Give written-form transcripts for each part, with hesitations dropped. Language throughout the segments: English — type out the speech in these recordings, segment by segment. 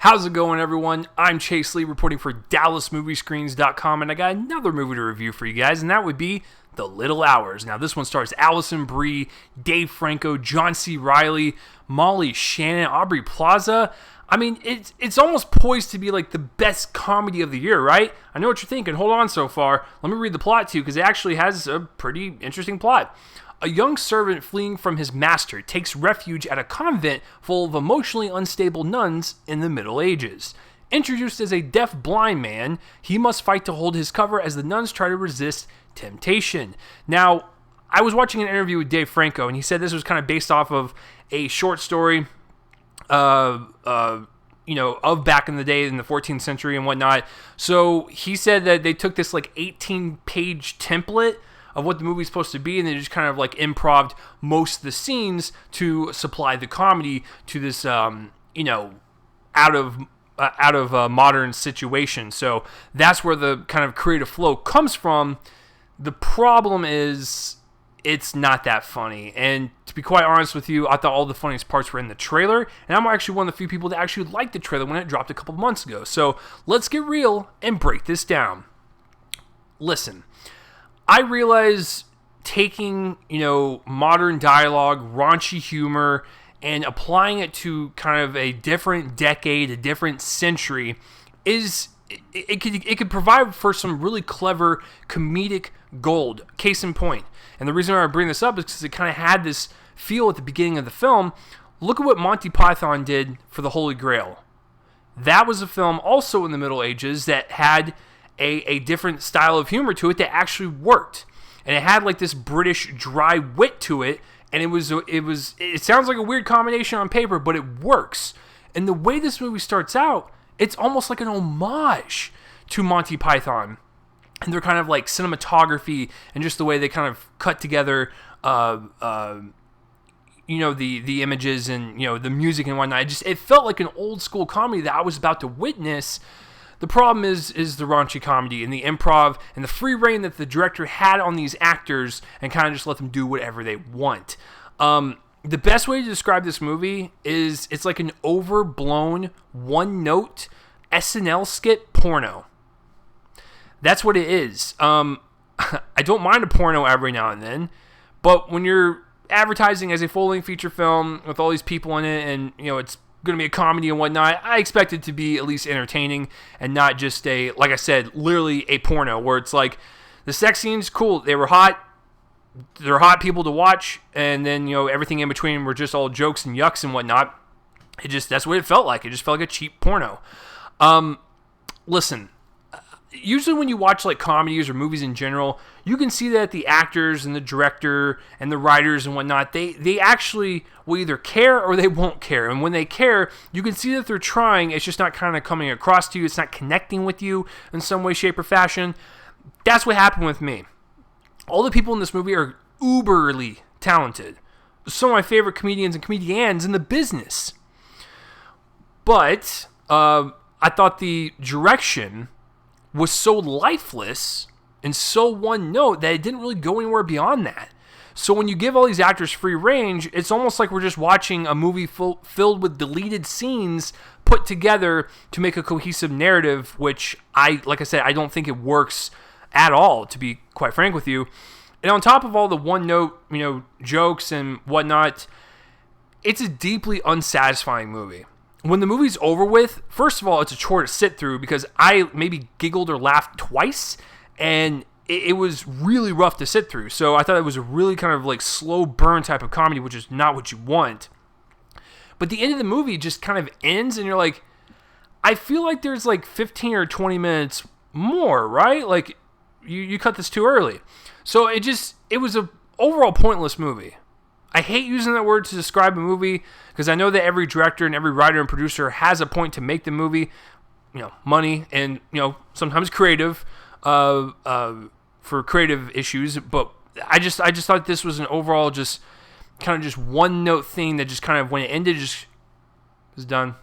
How's it going, everyone? I'm Chase Lee reporting for DallasMoviescreens.com, and I got another movie to review for you guys, and that would be The Little Hours. Now, this one stars Allison Brie, Dave Franco, John C. Reilly, Molly Shannon, Aubrey Plaza. I mean, it's almost poised to be like the best comedy of the year, right? I know what you're thinking. Hold on so far. Let me read the plot to you, because it actually has a pretty interesting plot. A young servant fleeing from his master takes refuge at a convent full of emotionally unstable nuns in the Middle Ages. Introduced as a deaf-blind man, he must fight to hold his cover as the nuns try to resist temptation. Now, I was watching an interview with Dave Franco, and he said this was kind of based off of a short story of back in the day in the 14th century and whatnot. So he said that they took this like 18-page template of what the movie's supposed to be, and they just kind of like improv'd most of the scenes to supply the comedy to this, out of modern situation. So that's where the kind of creative flow comes from. The problem is it's not that funny, and to be quite honest with you, I thought all the funniest parts were in the trailer, and I'm actually one of the few people that actually liked the trailer when it dropped a couple months ago. So let's get real and break this down. Listen, I realize taking, modern dialogue, raunchy humor, and applying it to kind of a different decade, a different century, it could provide for some really clever comedic gold. Case in point. And the reason why I bring this up is because it kind of had this feel at the beginning of the film. Look at what Monty Python did for the Holy Grail. That was a film also in the Middle Ages that had a different style of humor to it that actually worked, and it had like this British dry wit to it, and it sounds like a weird combination on paper, but it works. And the way this movie starts out, it's almost like an homage to Monty Python, and they're kind of like cinematography and just the way they kind of cut together the images and the music and whatnot. It felt like an old school comedy that I was about to witness. The problem is the raunchy comedy and the improv and the free reign that the director had on these actors and kind of just let them do whatever they want. The best way to describe this movie is it's like an overblown, one-note SNL skit porno. That's what it is. I don't mind a porno every now and then, but when you're advertising as a full-length feature film with all these people in it and, it's going to be a comedy and whatnot, I expect it to be at least entertaining and not just like I said, literally a porno where it's like the sex scenes, cool, they were hot, they're hot people to watch, and then everything in between were just all jokes and yucks and whatnot. That's what it felt like. It just felt like a cheap porno. Listen, usually when you watch like comedies or movies in general, you can see that the actors and the director and the writers and whatnot, they actually will either care or they won't care. And when they care, you can see that they're trying. It's just not kind of coming across to you. It's not connecting with you in some way, shape, or fashion. That's what happened with me. All the people in this movie are uberly talented. Some of my favorite comedians and comedians in the business. But I thought the direction was so lifeless and so one note that it didn't really go anywhere beyond that. So when you give all these actors free range, it's almost like we're just watching a movie filled with deleted scenes put together to make a cohesive narrative, which like I said, I don't think it works at all, to be quite frank with you. And on top of all the one note, jokes and whatnot, it's a deeply unsatisfying movie. When the movie's over with, first of all, it's a chore to sit through because I maybe giggled or laughed twice, and it was really rough to sit through. So I thought it was a really kind of like slow burn type of comedy, which is not what you want. But the end of the movie just kind of ends, and you're like, I feel like there's like 15 or 20 minutes more, right? Like, you cut this too early. So it was a overall pointless movie. I hate using that word to describe a movie because I know that every director and every writer and producer has a point to make the movie, money and, sometimes creative, for creative issues. But I just thought this was an overall just kind of just one note thing that just kind of, when it ended, just was done.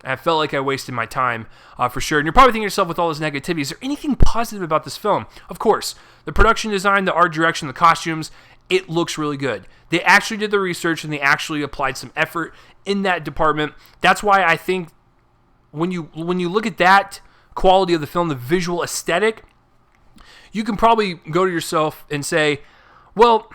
I felt like I wasted my time, for sure. And you're probably thinking to yourself, with all this negativity, is there anything positive about this film? Of course. The production design, the art direction, the costumes, it looks really good. They actually did the research, and they actually applied some effort in that department. That's why I think when you look at that quality of the film, the visual aesthetic, you can probably go to yourself and say, well,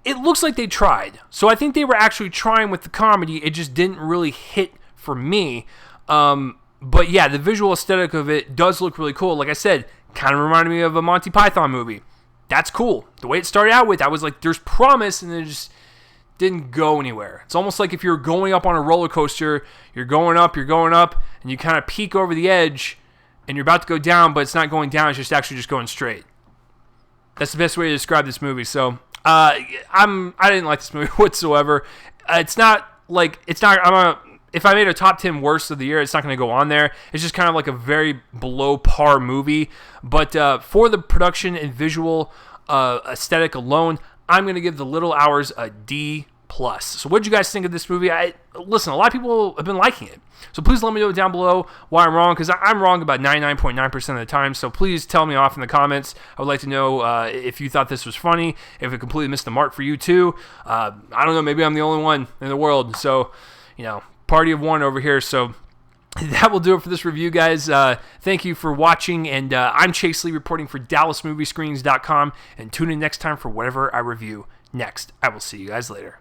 it looks like they tried. So I think they were actually trying with the comedy. It just didn't really hit for me. But yeah, the visual aesthetic of it does look really cool. Like I said, kind of reminded me of a Monty Python movie. That's cool. The way it started out with, I was like, there's promise, and then it just didn't go anywhere. It's almost like if you're going up on a roller coaster, you're going up, and you kind of peek over the edge, and you're about to go down, but it's not going down, it's just actually just going straight. That's the best way to describe this movie. So, I didn't like this movie whatsoever. If I made a top 10 worst of the year, it's not going to go on there. It's just kind of like a very below par movie. But for the production and visual aesthetic alone, I'm going to give The Little Hours a D+. So what did you guys think of this movie? Listen, a lot of people have been liking it. So please let me know down below why I'm wrong, because I'm wrong about 99.9% of the time. So please tell me off in the comments. I would like to know if you thought this was funny, if it completely missed the mark for you too. I don't know, maybe I'm the only one in the world. So, party of one over here. So that will do it for this review, guys. Thank you for watching, and I'm Chase Lee reporting for DallasMovieScreenings.com, and tune in next time for whatever I review next. I will see you guys later.